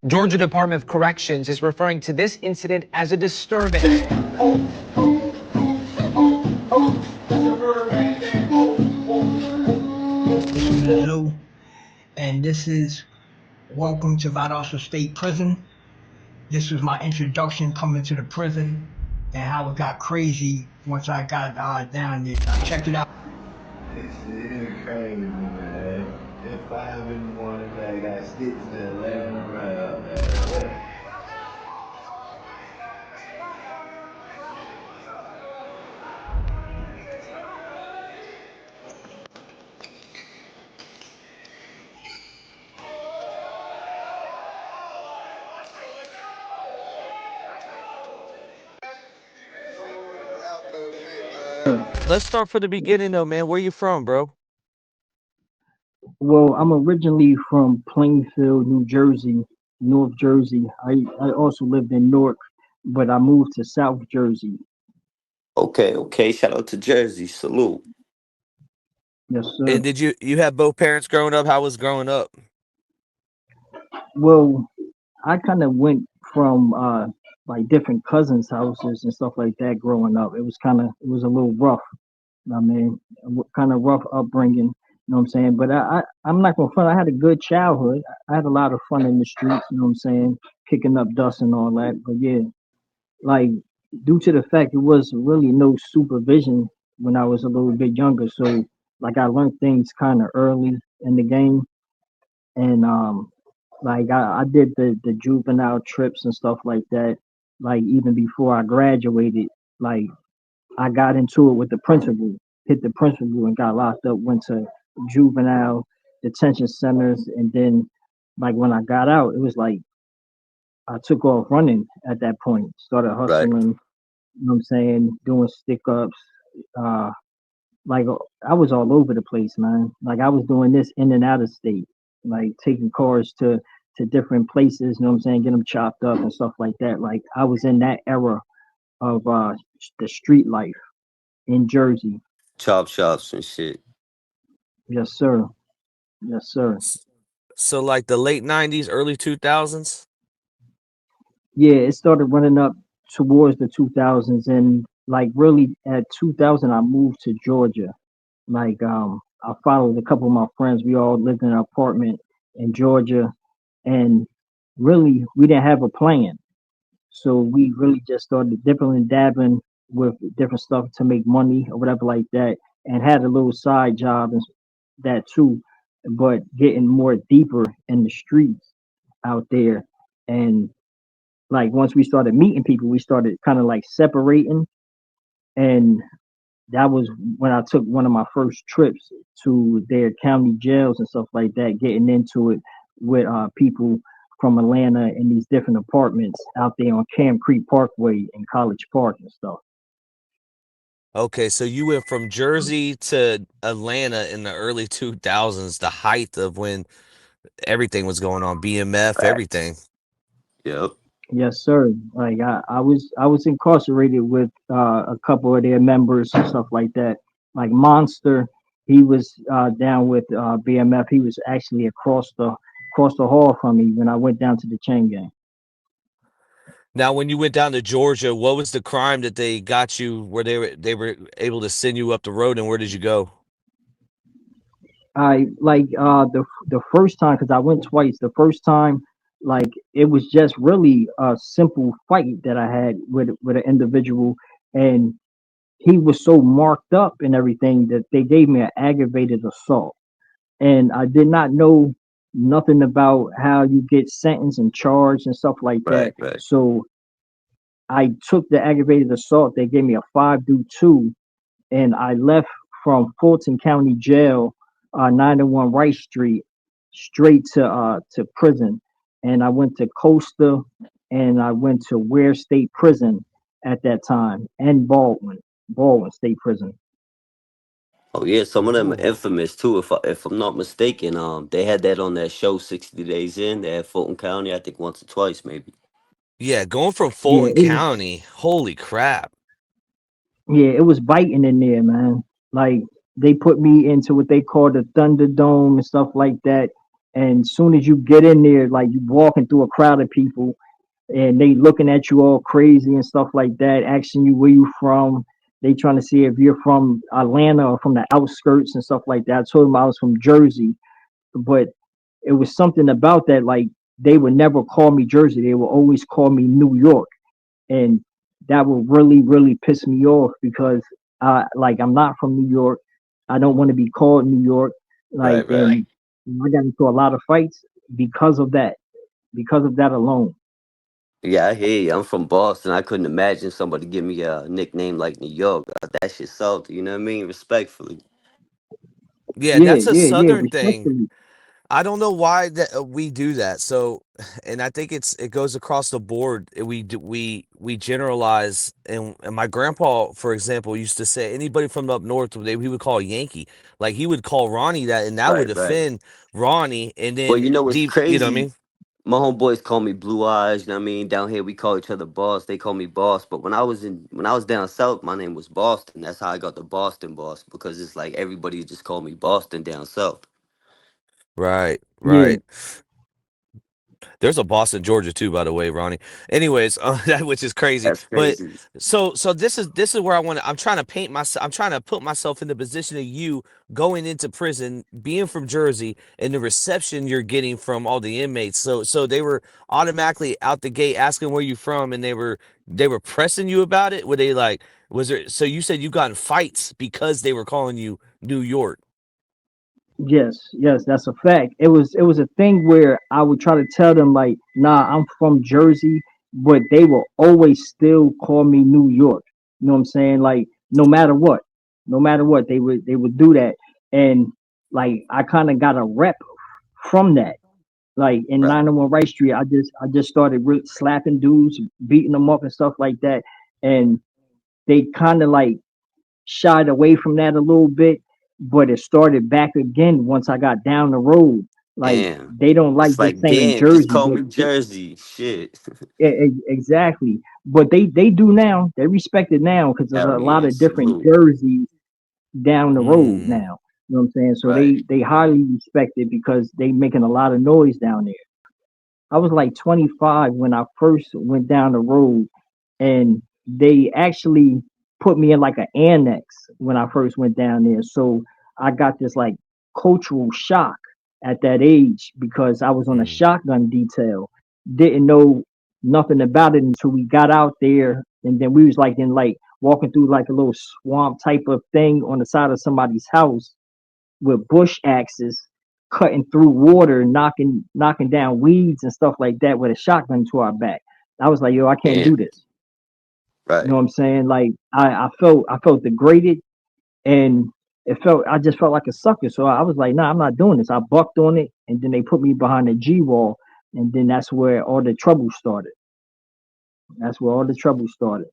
Georgia Department of Corrections is referring to this incident as a disturbance. This is the Zoo, and this is welcome to Valdosta State Prison. This was my introduction coming to the prison and how it got crazy once I got down there. Check it out. It's crazy, man. At 5 in the morning, man, I got sticks there laying around, man. Let's start from the beginning though, man. Where you from, bro? Well, I'm originally from Plainfield, New Jersey, North Jersey. I also lived in Newark, but I moved to South Jersey. Okay, okay. Shout out to Jersey. Salute. Yes, And sir. did you have both parents growing up? How was growing up? Well, I kind of went from like different cousins' houses and stuff like that growing up. It was a little rough. I mean, kind of rough upbringing. You know what I'm saying? But I'm not gonna front. I had a good childhood. I had a lot of fun in the streets. You know what I'm saying? Kicking up dust and all that. But yeah, like due to the fact it was really no supervision when I was a little bit younger, so like I learned things kind of early in the game, and like I did the juvenile trips and stuff like that. Like even before I graduated, like I got into it with the principal, hit the principal and got locked up, went to juvenile detention centers, and then like when I got out, it was like I took off running at that point, started Right. hustling, you know what I'm saying, doing stick ups, uh like I was all over the place, man. Like I was doing this in and out of state, like taking cars to different places, you know what I'm saying, get them chopped up and stuff like that. Like I was in that era of the street life in Jersey. Chop shops and shit. Yes, sir. Yes, sir. S- So like the late '90s, early 2000s. Yeah, it started running up towards the 2000s, and like really at 2000, I moved to Georgia. Like I followed a couple of my friends. We all lived in an apartment in Georgia, and really we didn't have a plan. So we really just started dipping and dabbing with different stuff to make money or whatever like that, and had a little side job and that too, but getting more deeper in the streets out there. And like once we started meeting people, we started kind of like separating, and that was when I took one of my first trips to their county jails and stuff like that, getting into it with people from Atlanta in these different apartments out there on Cam Creek Parkway and College Park and stuff. Okay, so you went from Jersey to Atlanta in the early 2000s, the height of when everything was going on, BMF, Facts. everything. Yep. Yes, sir. Like I was incarcerated with a couple of their members and stuff like that. Like Monster, he was down with BMF. He was actually across the hall from me when I went down to the chain gang. Now, when you went down to Georgia, what was the crime that they got you where they were able to send you up the road, and where did you go? I like the first time because I went twice. The first time, like it was just really a simple fight that I had with an individual, and he was so marked up and everything that they gave me an aggravated assault, and I did not know nothing about how you get sentenced and charged and stuff like Right, that. right. So I took the aggravated assault. They gave me a 5-2, and I left from Fulton County Jail, 901 Rice Street, straight to prison. And I went to Costa, and I went to Ware State Prison at that time, and Baldwin State Prison. Oh yeah, some of them are Ooh. infamous too. If I'm not mistaken, they had that on that show 60 Days In. They had Fulton County, I think once or twice maybe. Yeah, going from Yeah, Fulton County, holy crap. it was biting in there, man. Like they put me into what they call the Thunderdome and stuff like that, And soon as you get in there, like you walking through a crowd of people, and they looking at you all crazy and stuff like that, asking you where you from. They trying to see if you're from Atlanta or from the outskirts and stuff like that. I told them I was from Jersey, but it was something about that. Like they would never call me Jersey; they would always call me New York, and that would really, really piss me off because like I'm not from New York. I don't want to be called New York. Like, Right, right. and I got into a lot of fights because of that alone. Yeah, I hear you. I'm from Boston. I couldn't imagine somebody give me a nickname like New York. That shit salty. You know what I mean? Respectfully. Yeah, Yeah, that's a yeah, yeah. southern thing. Respectfully. I don't know why that we do that. So, and I think it goes across the board. We generalize, and my grandpa, for example, used to say anybody from up north, he would call Yankee. Like he would call Ronnie that, and that would Right, right. offend Ronnie. And Well, then you know, it's deep, you know what I crazy. mean? My homeboys call me Blue Eyes. You know what I mean? Down here, we call each other Boss. They call me Boss. But when I was down south, my name was Boston. That's how I got the Boston Boss because it's like everybody just called me Boston down south. Right, Yeah, right. There's a Boston, Georgia too, by the way, Ronnie. Anyways, that which is crazy. That's But crazy. so this is where I want to. I'm trying to paint myself. I'm trying to put myself in the position of you going into prison, being from Jersey, and the reception you're getting from all the inmates. So they were automatically out the gate asking where you from, and they were pressing you about it. Were they like? Was there? So you said you got in fights because they were calling you New York. yes, yes, that's a fact. It was a thing where I would try to tell them like, nah, I'm from Jersey, but they will always still call me New York. You know what I'm saying? Like no matter what, they would do that, and like I kind of got a rep from that. Like in Right. 901 Rice Street, I just started slapping dudes, beating them up and stuff like that, and they kind of like shied away from that a little bit, but it started back again once I got down the road. Like Damn. they don't like It's just like, saying damn, just Jersey, call but me Jersey. Shit. exactly. But they do now. They respect it now because there's Hell a lot yeah. of different Salute. jerseys down the road Mm. now. You know what I'm saying? So Right. they highly respect it because they making a lot of noise down there. I was like 25 when I first went down the road, and they actually put me in like an annex when I first went down there. So I got this like cultural shock at that age because I was on a Mm. shotgun detail. Didn't know nothing about it until we got out there, and then we was like in like walking through like a little swamp type of thing on the side of somebody's house with bush axes, cutting through water, knocking down weeds and stuff like that with a shotgun to our back. I was like, yo, I can't Damn. do this. You know Right. what I'm saying? Like I felt degraded, and I just felt like a sucker. So I was like, nah, I'm not doing this. I bucked on it, and then they put me behind the G wall, and then that's where all the trouble started. That's where all the trouble started.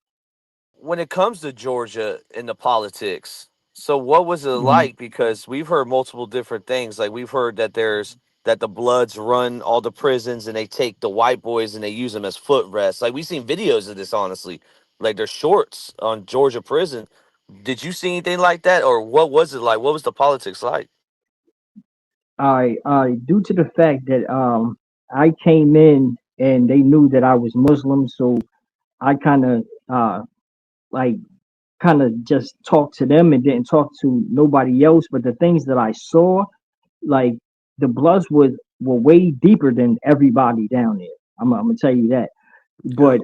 When it comes to Georgia and the politics, so what was it Mhm. like? Because we've heard multiple different things. Like we've heard that the Bloods run all the prisons and they take the white boys and they use them as footrests. Like we've seen videos of this, honestly. Like there's shorts on Georgia prison. Did you see anything like that, or what was it like? What was the politics like? I due to the fact that I came in and they knew that I was Muslim, so I kind of like kind of just talked to them and didn't talk to nobody else. But the things that I saw, like the Bloods were way deeper than everybody down there. I'm gonna tell you that. Yeah. But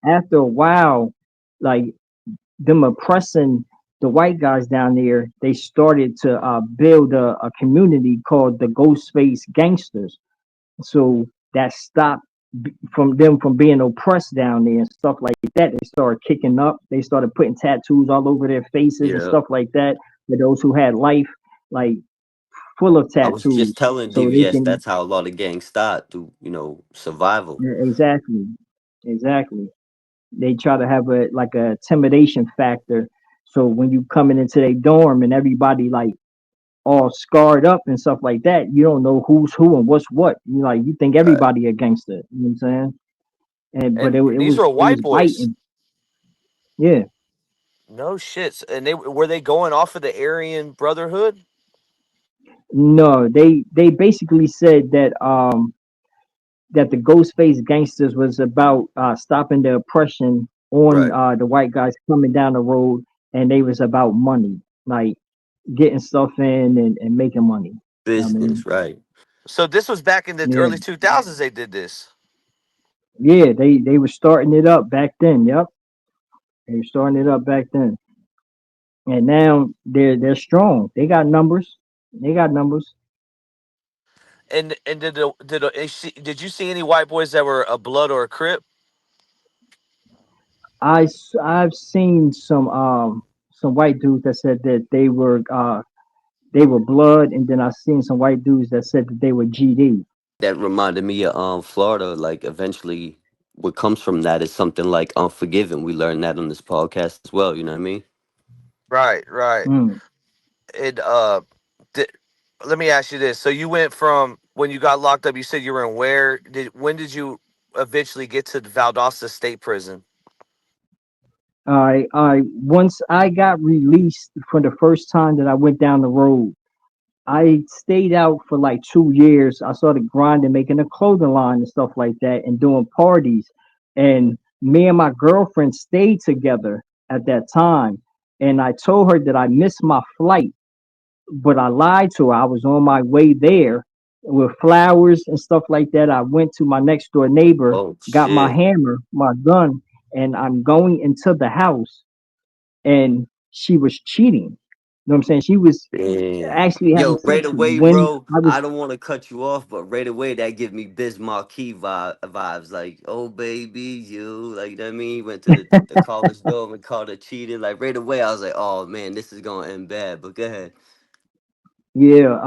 after a while, like them oppressing the white guys down there, they started to build a community called the Ghostface Gangsters. So that stopped from them from being oppressed down there and stuff like that. They started kicking up. They started putting tattoos all over their faces and Yeah. stuff like that. For those who had life, like full of I was just tattoos, telling so they DVS can that's how a lot of gangs start through, survival. yeah, exactly. They try to have a like a intimidation factor. So when you coming into their dorm and everybody like all scarred up and stuff like that, you don't know who's who and what's what. You think Right. everybody a gangster. You know what I'm saying? And but And it these were it white was boys. biting. Yeah. No shits. And they were they going off of the Aryan Brotherhood? No, they basically said that the Ghostface Gangsters was about stopping the oppression on Right. the white guys coming down the road, and they was about money, like getting stuff in and making money. I mean, Business, right. So this was back in the yeah, early 2000s. They did this. yeah, they were starting it up back then. Yep, they were starting it up back then, and now they're strong. They got numbers. They got numbers. And did you see any white boys that were a blood or a crip? I've seen some white dudes that said that they were blood, and then I seen some white dudes that said that they were GD. That reminded me of Florida. Like eventually, what comes from that is something like unforgiven. We learned that on this podcast as well. You know what I mean? Right, right. Mm. And di- let me ask you this: so you went from when you got locked up. You said you were in where? When did you eventually get to the Valdosta State Prison? I once I got released for the first time that I went down the road, I stayed out for like 2 years. I started grinding, making a clothing line and stuff like that, and doing parties. And me and my girlfriend stayed together at that time. And I told her that I missed my flight, but I lied to her. I was on my way there with flowers and stuff like that. I went to my next door neighbor, Oh got my shit! hammer, my gun, and I'm going into the house, and she was cheating. You know what I'm saying? She was Damn. actually having Yo, right sex away, when bro. I was. I don't want to cut you off, but right away that give me Biz Marquee vibes. Like, oh baby, you like you know what I mean. Went to the college dorm and called her cheating. Like right away, I was like, oh man, this is gonna end bad. But go ahead. Yeah,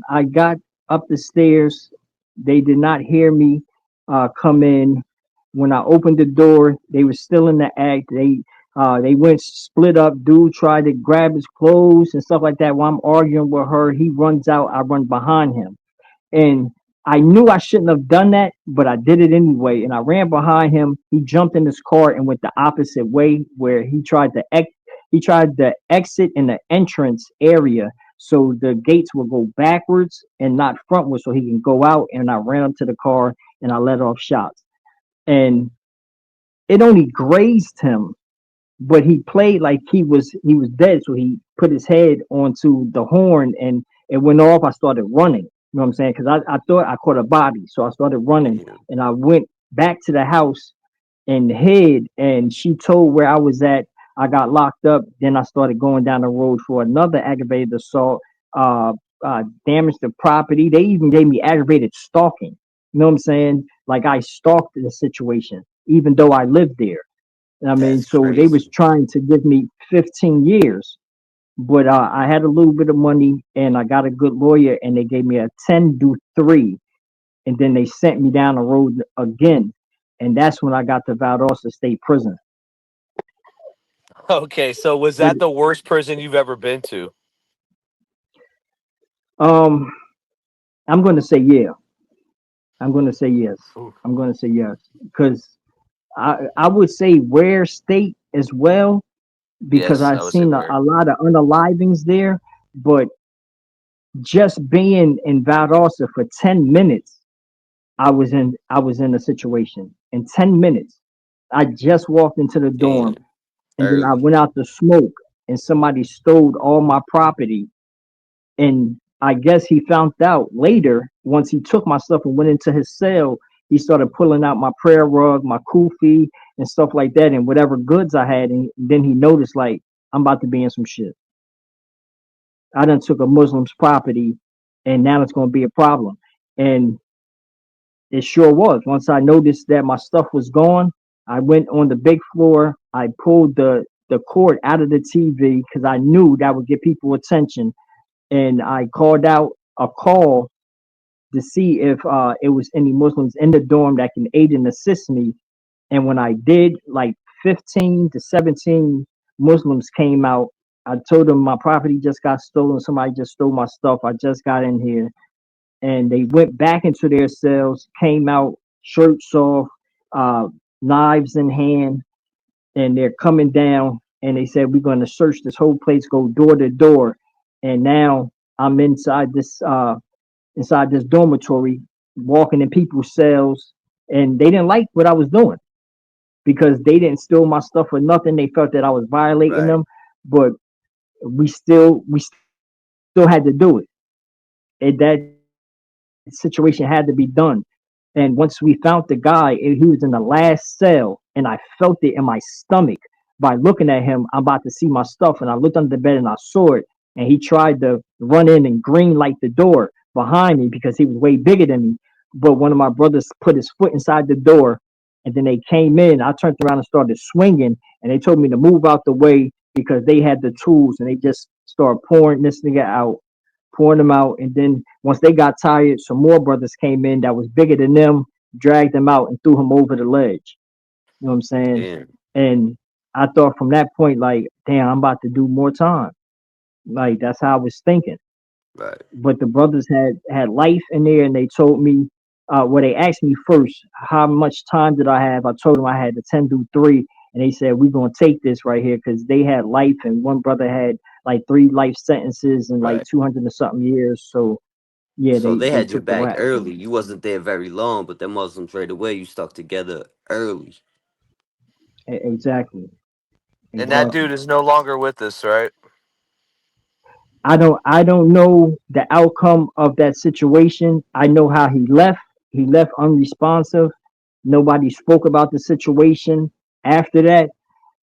I got up the stairs. They did not hear me come in. When I opened the door, they were still in the act. They went split up. Dude tried to grab his clothes and stuff like that. While I'm arguing with her, he runs out. I run behind him, and I knew I shouldn't have done that, but I did it anyway. And I ran behind him. He jumped in his car and went the opposite way, where he tried to exit in the entrance area, so the gates will go backwards and not frontwards, so he can go out. And I ran up to the car and I let off shots, and it only grazed him, but he played like he was dead. So he put his head onto the horn and it went off. I started running. You know what I'm saying? Because I thought I caught a body, so I started running Damn. and I went back to the house and hid. And she told where I was at. I got locked up. Then I started going down the road for another aggravated assault, uh, damage to property. They even gave me aggravated stalking. You know what I'm saying? Like I stalked the situation, even though I lived there. I mean, That's so they was crazy. trying to give me 15 years, but I had a little bit of money and I got a good lawyer, and they gave me a 10-3, and then they sent me down the road again, and that's when I got to Valdosta State Prison. Okay, so was But that the worst prison you've ever been to? um, I'm going to say yeah. I'm going to say yes. Ooh. I'm going to say yes because I would say Ware State as well, because Yes, I've I would say seen where. a lot of unalivings there, but just being in Valdosta for 10 minutes, I was in a situation. In 10 minutes, I just walked into the dorm, Damn. and then I Early. went out to smoke, and somebody stole all my property. And I guess he found out later, once he took my stuff and went into his cell. He started pulling out my prayer rug, my kufi, and stuff like that, and whatever goods I had. And then he noticed, like, I'm about to be in some shit. I done took a Muslim's property, and now it's going to be a problem. And it sure was. Once I noticed that my stuff was gone, I went on the big floor. I pulled the cord out of the TV because I knew that would get people attention, and I called out a call to see if it was any Muslims in the dorm that can aid and assist me. And when I did, like 15 to 17 Muslims came out. I told them my property just got stolen. Somebody just stole my stuff. I just got in here, and they went back into their cells, came out, shirts off, uh, knives in hand, and they're coming down. And they said, "We're going to search this whole place, go door to door." And now I'm inside this dormitory, walking in people's cells, and they didn't like what I was doing because they didn't steal my stuff or nothing. They felt that I was violating Right. them, but we still had to do it. And that situation had to be done. And once we found the guy, he was in the last cell, and I felt it in my stomach by looking at him. I'm about to see my stuff, and I looked under the bed and I saw it. And he tried to run in and green light the door behind me because he was way bigger than me. But one of my brothers put his foot inside the door, and then they came in. I turned around and started swinging, and they told me to move out the way because they had the tools, and they just started pouring this nigga out, pouring them out. And then once they got tired, some more brothers came in that was bigger than them, dragged him out and threw him over the ledge. You know what I'm saying? Damn. And I thought from that point, like, damn, I'm about to do more time. Like that's how I was thinking. Right. But the brothers had life in there, and they told me, well, they asked me first how much time did I have. I told them I had the 10 through 3, and they said we're gonna take this right here because they had life, and one brother had like 3 life sentences and like Right. 200 and something years. So yeah, So they they had your took the back rap for early. me. You wasn't there very long, but them Muslims right away. You stuck together early. Exactly, And that exactly. dude is no longer with us, right? I don't know the outcome of that situation. I know how he left. He left unresponsive. Nobody spoke about the situation after that.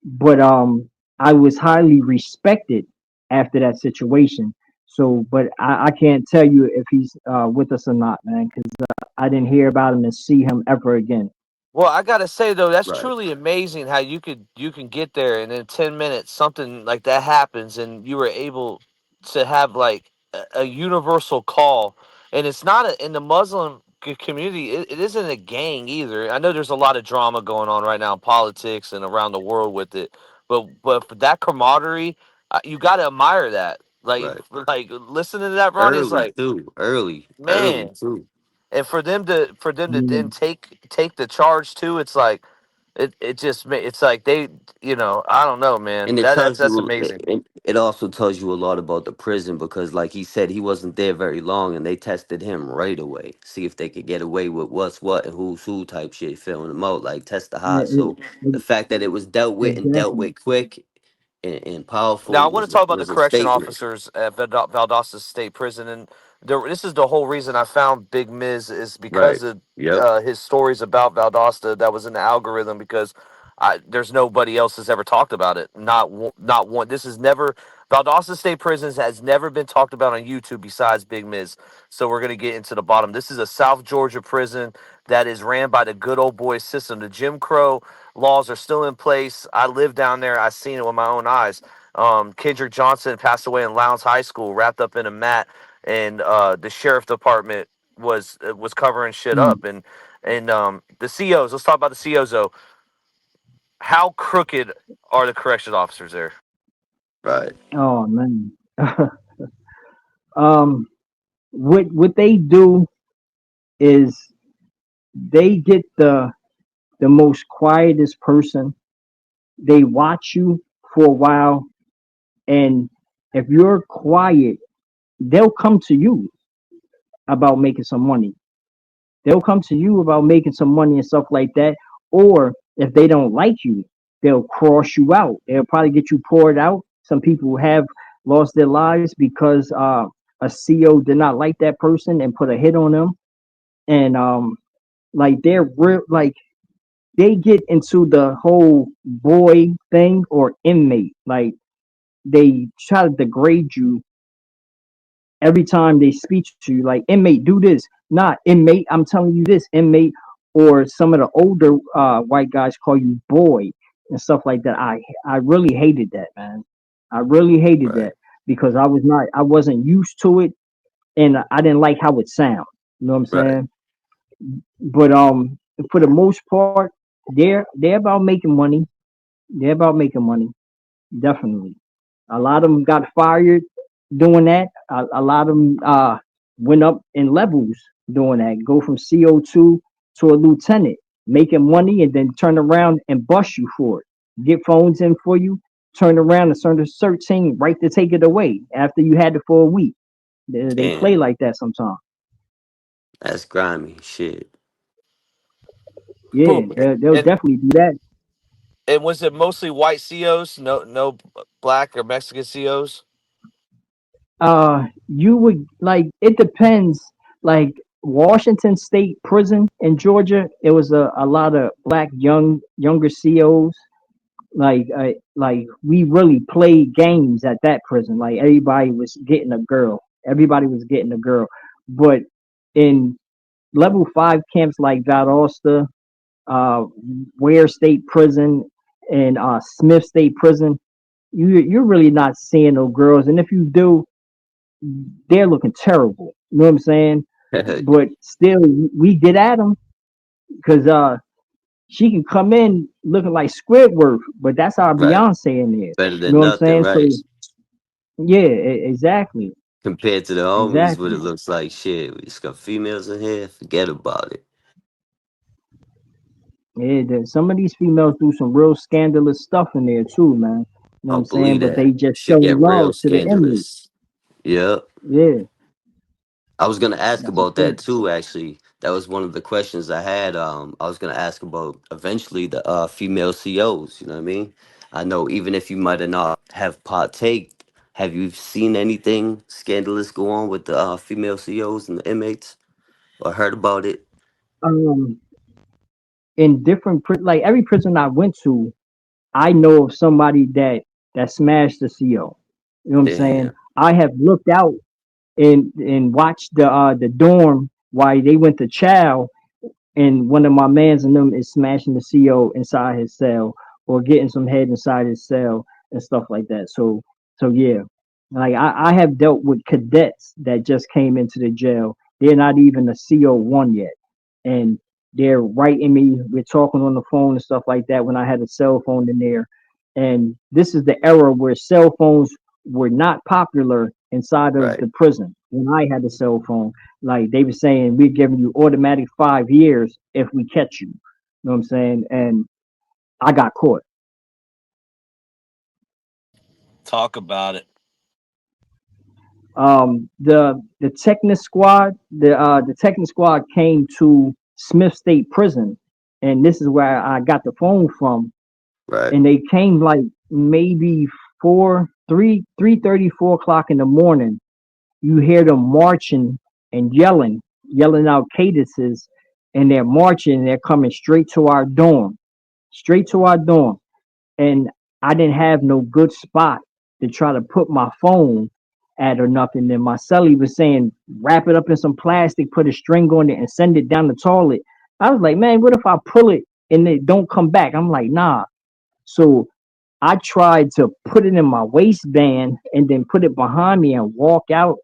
But I was highly respected after that situation. So, but I can't tell you if he's with us or not, man, because I didn't hear about him and see him ever again. Well, I gotta say though, that's Right. truly amazing how you can get there and in 10 minutes something like that happens and you were able to have like a universal call. And it's not in the Muslim community. It isn't a gang either. I know there's a lot of drama going on right now in politics and around the world with it, but for that camaraderie, you got to admire that. Right. Like listening to that, Ronnie, is Early like, too. Early man. too. And for them to then Mm. take the charge too, it's like it's like they, I don't know, man. And it tells That's you, amazing. it also tells you a lot about the prison because, like he said, he wasn't there very long, and they tested him right away, see if they could get away with what's what and who's who type shit, filling him out, like test the Yeah, hot. So the fact that it was dealt with and dealt exactly. with quick and Now I powerful want to talk about the was a correction statement. officers at Valdosta State Prison, and this is the whole reason I found Big Miz is Right. because of Yep. his stories about Valdosta that was in the algorithm. Because there's nobody else has ever talked about it. Not one. This is never Valdosta State Prisons has never been talked about on YouTube besides Big Miz. So we're gonna get into the bottom. This is a South Georgia prison that is ran by the good old boy system. The Jim Crow laws are still in place. I live down there. I seen it with my own eyes. Kendrick Johnson passed away in Lowndes High School, wrapped up in a mat, and the sheriff department was covering shit Mm. up. And the COs. Let's talk about the COs though. How crooked are the corrections officers there? Right. Oh man. um, what they do is they get the most quietest person. They watch you for a while, and if you're quiet, they'll come to you about making some money. They'll come to you about making some money and stuff like that. Or if they don't like you, they'll cross you out. They'll probably get you poured out. Some people have lost their lives because a CO did not like that person and put a hit on them. And like they're real, like they get into the whole boy thing or inmate. Like they try to degrade you every time they speak to you, like inmate, do this. Not inmate, I'm telling you this, inmate. Or some of the older white guys call you boy and stuff like that. I really hated that, man. I really hated Right. that because I wasn't used to it, and I didn't like how it sound. You know what I'm Right. saying? But for the most part, they're about making money. They're about making money, definitely. A lot of them got fired doing that. A lot of them went up in levels doing that. Go from CO2 to a lieutenant, making money, and then turn around and bust you for it. Get phones in for you, turn around and turn to 13, right to take it away after you had it for a week. They play Damn, like that sometimes. that's grimy shit. Yeah, Boom. they'll And definitely do that. and was it mostly white COs? No black or Mexican COs? You would like it depends. Like Washington State Prison in Georgia, it was a lot of black younger COs. Like we really played games at that prison. Like everybody was getting a girl. Everybody was getting a girl. But in level 5 camps like Valdosta, uh, Ware State Prison, and Smith State Prison, you're really not seeing no girls. And if you do, they're looking terrible. You know what I'm saying? But still, we get at them because she can come in looking like Squidward, but that's our Right. Beyonce in there. Better You know than what I'm nothing, saying? right? So yeah, exactly, Compared to the homies, what it exactly. looks like, shit, we just got females in here, forget about it. Yeah, some of these females do some real scandalous stuff in there too, man. You know what I I'm saying? believe But that. they just Shit showing get real love to the inmates. scandalous. Yeah. Yeah, I was gonna ask that's a about that fact. too. Actually, that was one of the questions I had. I was gonna ask about eventually the female COs. You know what I mean? I know even if you might have not have partake, have you seen anything scandalous go on with the female COs and the inmates, or heard about it? Um, in different like every prison I went to, I know of somebody that smashed the CO. You know what I'm saying? Damn. I have looked out and watched the dorm while they went to chow, and one of my mans and them is smashing the CO inside his cell or getting some head inside his cell and stuff like that. So yeah, like I have dealt with cadets that just came into the jail. They're not even a CO1 yet, and they're writing me. We're talking on the phone and stuff like that when I had a cell phone in there. And this is the era where cell phones were not popular inside of Right. the prison when I had a cell phone. Like they were saying, we're giving you automatic 5 years if we catch you. You know what I'm saying? And I got caught. Talk about it. The Technic squad, the Technic squad came to Smith State Prison, and this is where I got the phone from. Right. And they came like maybe 4 3 3:30 4 o'clock in the morning. You hear them marching and yelling out cadences, and they're marching. And they're coming straight to our dorm. And I didn't have no good spot to try to put my phone at or nothing. And my cellie was saying, wrap it up in some plastic, put a string on it, and send it down the toilet. I was like, man, what if I pull it and it don't come back? I'm like, nah. So I tried to put it in my waistband and then put it behind me and walk out.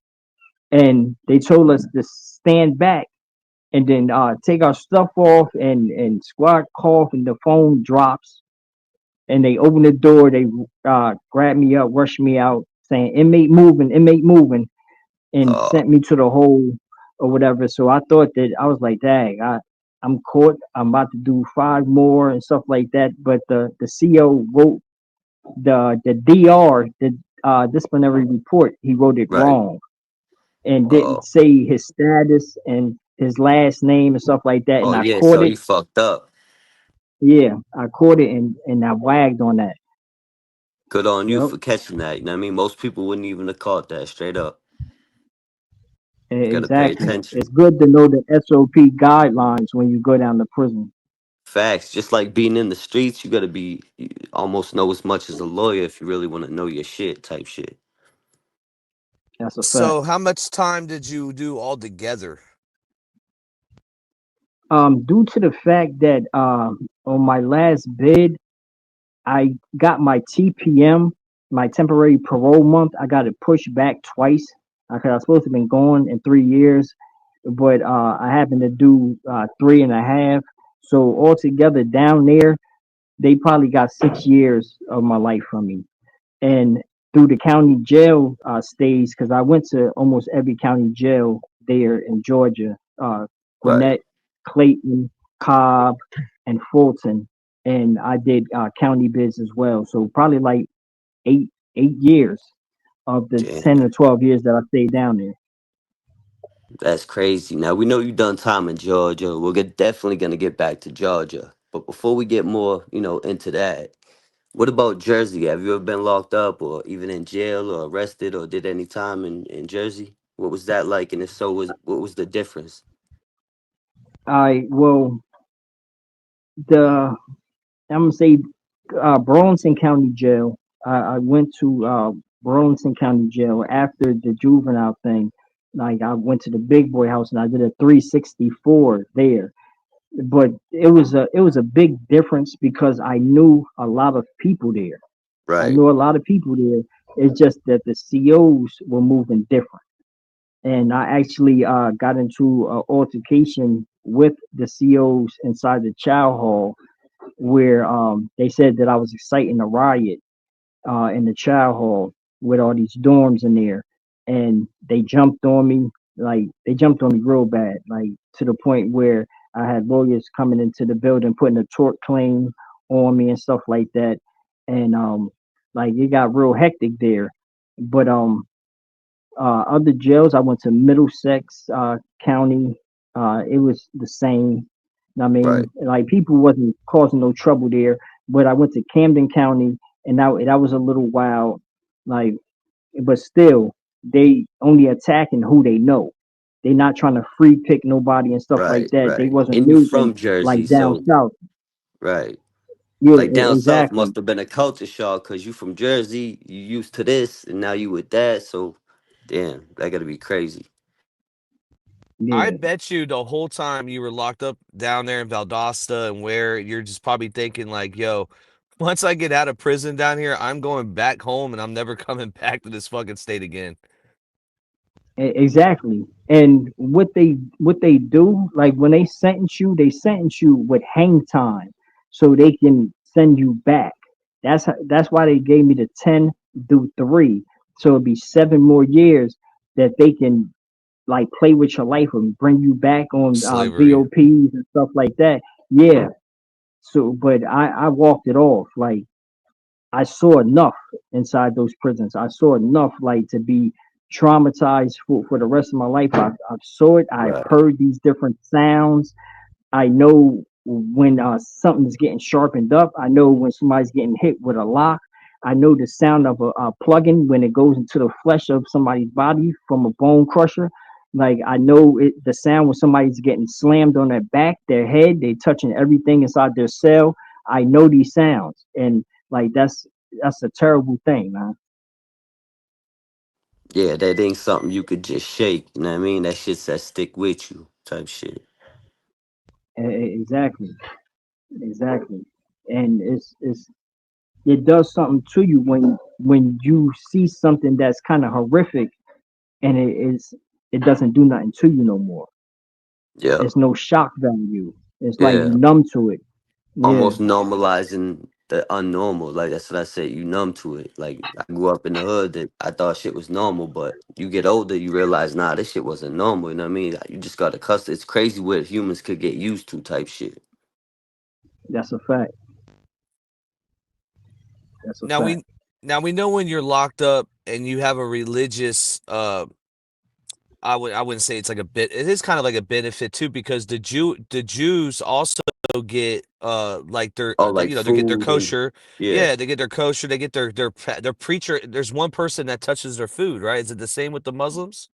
And they told us to stand back and then take our stuff off and squad cough and the phone drops and they opened the door. They grabbed me up, rushed me out, saying inmate moving, and Uh. sent me to the hole or whatever. So I thought that I was like, dang, I'm caught. I'm about to do 5 more and stuff like that. But the CO wrote the DR, the disciplinary report. He wrote it Right. wrong and didn't Oh. say his status and his last name and stuff like that. And Oh I yeah. caught So it. he fucked up. Yeah, I caught it and I wagged on that. Good on you Yep. for catching that. You know what I mean? Most people wouldn't even have caught that straight up. Gotta pay Exactly. attention. It's good to know the SOP guidelines when you go down to prison. Facts. Just like being in the streets, you gotta be you almost know as much as a lawyer if you really want to know your shit type shit. That's a fact. So, how much time did you do altogether? Due to the fact that on my last bid, I got my TPM, my temporary parole month. I got it pushed back twice because I was supposed to have been gone in 3 years, but I happened to do 3.5. So altogether down there, they probably got 6 years of my life from me. And through the county jail stays, because I went to almost every county jail there in Georgia, Right. Gwinnett, Clayton, Cobb, and Fulton, and I did county bids as well. So probably like eight years of the Damn. 10 or 12 years that I stayed down there. That's crazy. Now we know you done time in Georgia. Definitely gonna get back to Georgia. But before we get more, into that, what about Jersey? Have you ever been locked up or even in jail or arrested or did any time in Jersey? What was that like? And if so, what was the difference? Well, the I'm gonna say Burlington County Jail. I went to Burlington County Jail after the juvenile thing. Like I went to the big boy house and I did a 364 there. But it was a big difference because I knew a lot of people there. I Right, knew a lot of people there. It's just that the COs were moving different. And I actually got into an altercation with the COs inside the chow hall where they said that I was inciting a riot in the chow hall with all these dorms in there, and they jumped on me. Like they jumped on me real bad, like to the point where I had lawyers coming into the building putting a tort claim on me and stuff like that, and like it got real hectic there. But other jails, I went to Middlesex County. It was the same. I right, mean, like people wasn't causing no trouble there. But I went to Camden County, and that was a little wild. Like, but still, they only attacking who they know. They not trying to free pick nobody and stuff like right, that. They right. wasn't And you moving from Jersey, like down so south. right. Yeah, Like down south exactly. must have been a culture shock because you from Jersey, you used to this, and now you with that. So, damn, that gotta be crazy. I Yeah. bet you the whole time you were locked up down there in Valdosta and where you're just probably thinking like, yo, once I get out of prison down here, I'm going back home and I'm never coming back to this fucking state again. Exactly. And what they do, like when they sentence you with hang time, so they can send you back. That's why they gave me the 10 through 3. So it'd be 7 more years that they can like play with your life and bring you back on Slavery. VOPs and stuff like that. Yeah. So, but I walked it off. Like I saw enough inside those prisons. I saw enough like to be traumatized for the rest of my life. I saw it. I've Right, heard these different sounds. I know when something's getting sharpened up. I know when somebody's getting hit with a lock. I know the sound of a plug-in when it goes into the flesh of somebody's body from a bone crusher. Like I know the sound when somebody's getting slammed on their back, their head, they touching everything inside their cell. I know these sounds, and like that's a terrible thing, man. yeah, that ain't something you could just shake. You know what I mean? That shit's that stick with you type shit. Exactly, exactly, and it does something to you when you see something that's kind of horrific, and it doesn't do nothing to you no more. Yeah, It's no shock value. It's like you yeah. numb to it. Yeah, Almost normalizing the unnormal. Like that's what I said. You numb to it. Like I grew up in the hood that I thought shit was normal, but you get older, you realize nah, this shit wasn't normal. You know what I mean? Like, you just got accustomed. It's crazy what humans could get used to type shit. that's a fact. That's a Now fact. we know when you're locked up and you have a religious I wouldn't say it's like a bit, it is kind of like a benefit too because the Jews also get like Oh, like they get their food and kosher. yeah, Yeah, they get their kosher, they get their preacher. There's one person that touches their food, right? Is it the same with the Muslims?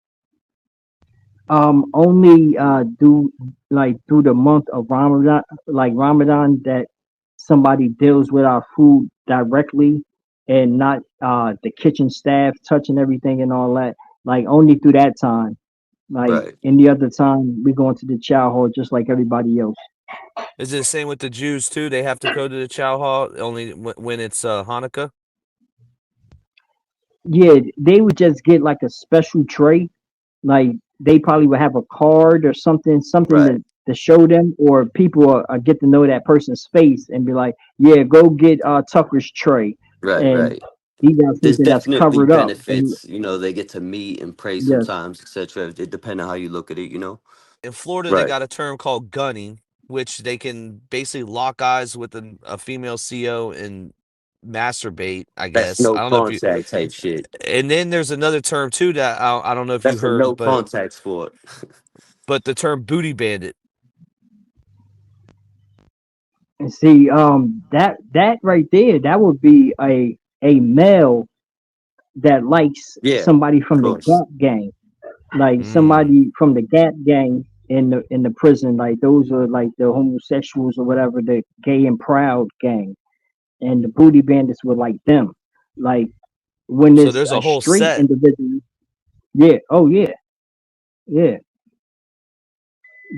Only do like through the month of Ramadan, like Ramadan, that somebody deals with our food directly and not the kitchen staff touching everything and all that. Like only through that time. Like right. any other time, we go into the chow hall just like everybody else. Is it the same with the Jews too? They have to go to the chow hall only when it's Hanukkah. Yeah, they would just get like a special tray. Like they probably would have a card or something Right, to show them, or people get to know that person's face and be like, "Yeah, go get Tucker's tray," right, and right. he got There's something that's definitely covered up. And benefits. They get to meet and pray yes, sometimes, etc. It depends on how you look at it. In Florida, they Right, got a term called gunning, which they can basically lock eyes with a female CO and masturbate, I That's guess. no I don't know if you. contact type shit. And then there's another term too that I don't know if you That's a no heard, contact sport. but the term booty bandit. And see, that right there, that would be a male that likes Yeah, somebody of from the course. Gap gang, like Mm. somebody from the Gap gang in the prison. Like those are like the homosexuals or whatever, the gay and proud gang, and the booty bandits were like them. Like when So there's there's a a whole straight set. individual, yeah, oh yeah, yeah.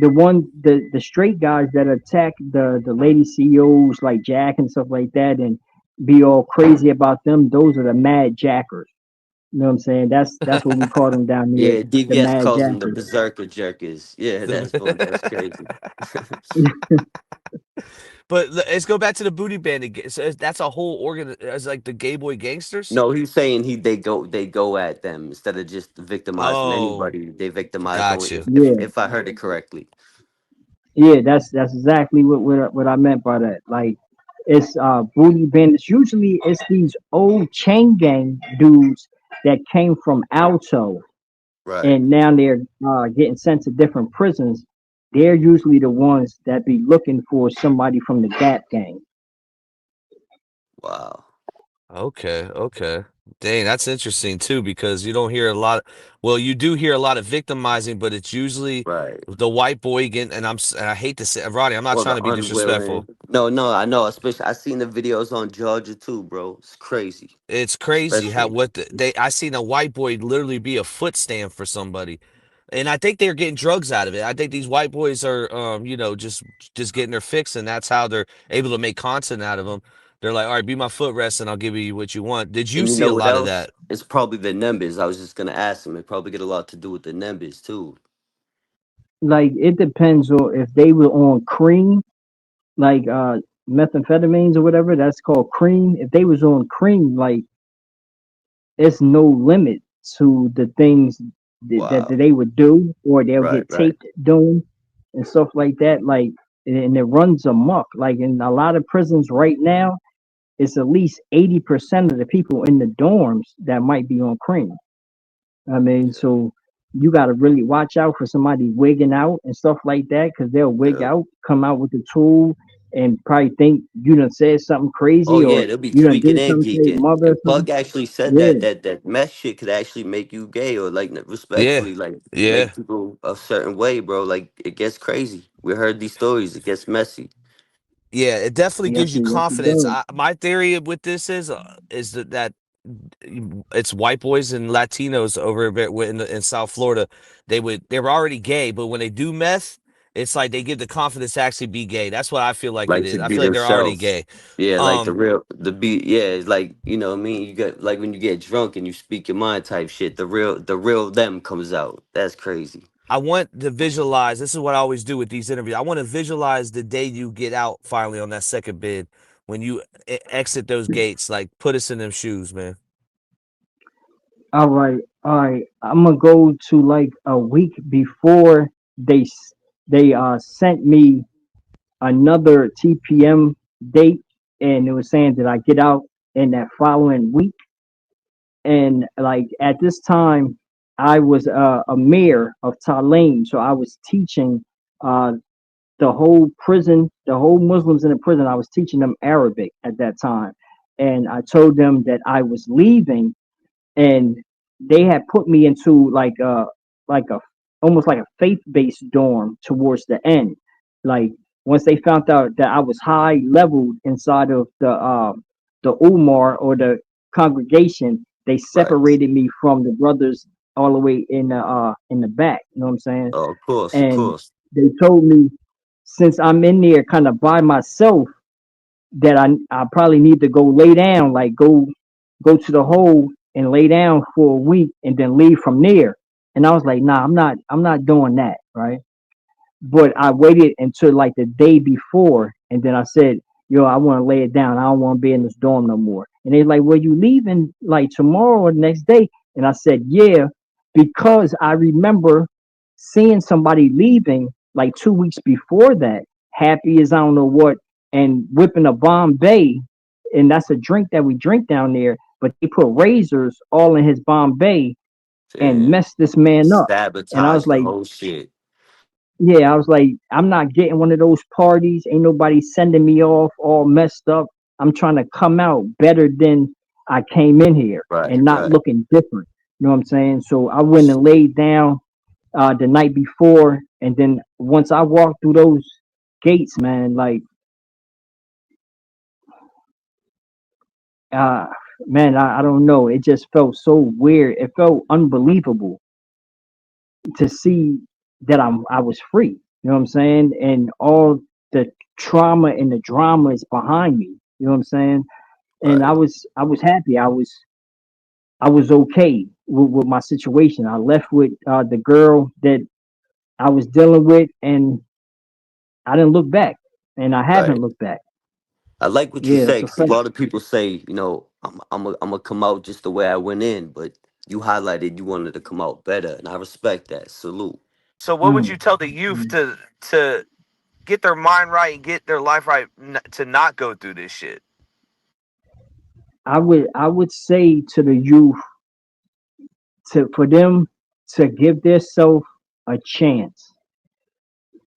The straight guys that attack the lady CEOs like Jack and stuff like that and be all crazy about them, those are the mad jackers. You know what I'm saying? That's what we call them down there, Yeah, the DVS mad calls them the jackers. berserker jerkers. Yeah, that's funny. That's crazy. But let's go back to the booty bandit. So that's a whole organ. It's like the gay boy gangsters. No, he's saying they go at them instead of just victimizing Oh, anybody. They victimize got only you. Yeah, if I heard it correctly. yeah, that's exactly what I meant by that. Like it's booty bandits. Usually it's these old chain gang dudes that came from Alto Right. and now they're getting sent to different prisons. They're usually the ones that be looking for somebody from the Gap gang. Wow. Okay, okay. Dang, that's interesting too because you don't hear a lot. Well, you do hear a lot of victimizing, but it's usually Right. the white boy again. And and I hate to say, Roddy, I'm not Or trying the to be unwilling. disrespectful. No, no, I know. Especially I seen the videos on Georgia too, bro. It's crazy. It's crazy how Especially what they. I seen a white boy literally be a foot stand for somebody, and I think they're getting drugs out of it. I think these white boys are, just getting their fix, and that's how they're able to make content out of them. They're like, all right, be my footrest, and I'll give you what you want. Did you and you see know a what lot of else? that? It's probably the numbers. I was just gonna ask him. It probably get a lot to do with the numbers too. Like it depends on if they were on cream, like methamphetamines or whatever. That's called cream. If they was on cream, like it's no limit to the things that Wow. they would do, or they'll Right, get right. taped doing and stuff like that. Like and it runs amok. Like in a lot of prisons right now, it's at least 80% of the people in the dorms that might be on cream. I mean, Yeah. so you got to really watch out for somebody wigging out and stuff like that because they'll wig Yeah. out, come out with the tool, and probably think you done said something Oh crazy yeah, or they'll be you done tweaking did and something to your geeking. mother or And something. Bug actually said Yeah, that mess shit could actually make you gay or like Yeah, respectfully like yeah, make people a certain way, bro. Like it gets crazy. We heard these stories. It gets messy. yeah. It definitely yes, gives you yes, it confidence. does. My theory with this is that it's white boys and Latinos over a bit in South Florida. They were already gay, but when they do meth, it's like they get the confidence to actually be gay. That's what I feel like it Like to is. I be feel like they're already themselves. gay. Yeah, like the Um, real the beat. Yeah, it's like what I mean. You get like when you get drunk and you speak your mind type shit. The real them comes out. That's crazy. I want to visualize. This is what I always do with these interviews. I want to visualize the day you get out finally on that second bid when you exit those gates. Like, put us in them shoes, man. All right. I'm gonna go to like a week before they sent me another TPM date, and it was saying that I get out in that following week. And like at this time, I was a mayor of Tulane, so I was teaching uh, the whole prison, the whole Muslims in the prison. I was teaching them Arabic at that time, and I told them that I was leaving, and they had put me into like a almost like a faith-based dorm towards the end. Like once they found out that I was high leveled inside of the Umar or the congregation, they Right. separated me from the brothers all the way in the back. You know what I'm saying? Oh, of course, of And course. they told me since I'm in there kind of by myself that I probably need to go lay down, like go to the hole and lay down for a week and then leave from there. And I was like, nah, I'm not doing that, right? But I waited until like the day before, and then I said, yo, I want to lay it down. I don't want to be in this dorm no more. And they're like, well, you leaving like tomorrow or the next day? And I said, yeah, because I remember seeing somebody leaving like 2 weeks before that, happy as I don't know what, and whipping a Bombay and that's a drink that we drink down there. But they put razors all in his Bombay and Damn. messed this man up. And I was Sabotage the like, whole shit. yeah, I was like, I'm not getting one of those parties. Ain't nobody sending me off all messed up. I'm trying to come out better than I came in here Right, and not right. looking different. You know what I'm saying? So I went and laid down the night before, and then once I walked through those gates, man, like, uh, man, I don't know. It just felt so weird. It felt unbelievable to see that I was free. You know what I'm saying? And all the trauma and the drama is behind me. You know what I'm saying? And Right. I was happy. I was okay with my situation. I left with the girl that I was dealing with, and I didn't look back, and I haven't Right. looked back. I like what you Yeah, say that's a because a fact. lot of people say, I'm gonna come out just the way I went in, but you highlighted you wanted to come out better, and I respect that. Salute. So what would Mm, you tell the youth mm. to get their mind right and get their life right to not go through this shit? I would say to the youth to for them to give themselves a chance.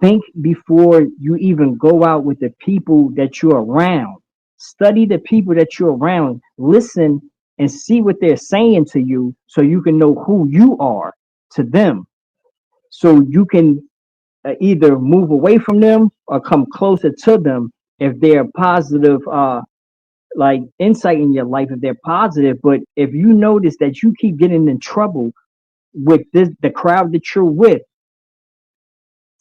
Think before you even go out with the people that you're around. Study the people that you're around. Listen and see what they're saying to you so you can know who you are to them. So you can either move away from them or come closer to them if they're positive like insight in your life if they're positive. But if you notice that you keep getting in trouble with this the crowd that you're with,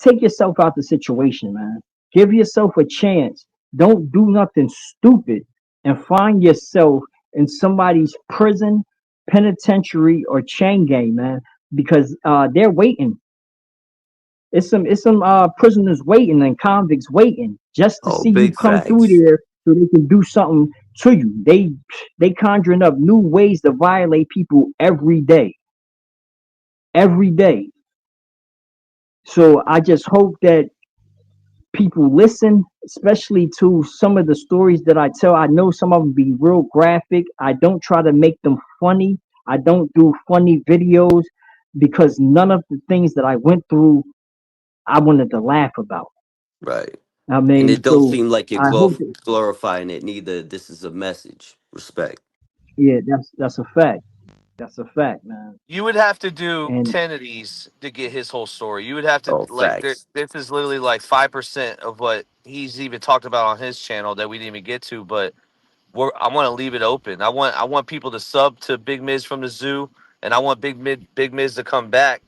take yourself out the situation, man. Give yourself a chance. Don't do nothing stupid and find yourself in somebody's prison, penitentiary, or chain gang, man, because they're waiting. It's some prisoners waiting and convicts waiting just to Oh, see you big come through facts. there so they can do something to you. They conjuring up new ways to violate people every day. So I just hope that people listen, especially to some of the stories that I tell. I know some of them be real graphic. I don't try to make them funny. I don't do funny videos because none of the things that I went through I wanted to laugh about. Right. I And mean, it don't so seem like you're I hope that, glorifying it neither. This is a message. Respect. yeah, that's a fact. That's a fact, man. You would have to do And 10 of these to get his whole story. You would have to Oh, like facts. this is literally like 5% of what he's even talked about on his channel that we didn't even get to, but I want to leave it open. I want people to sub to Big Mizz from the zoo, and I want Big Mizz to come back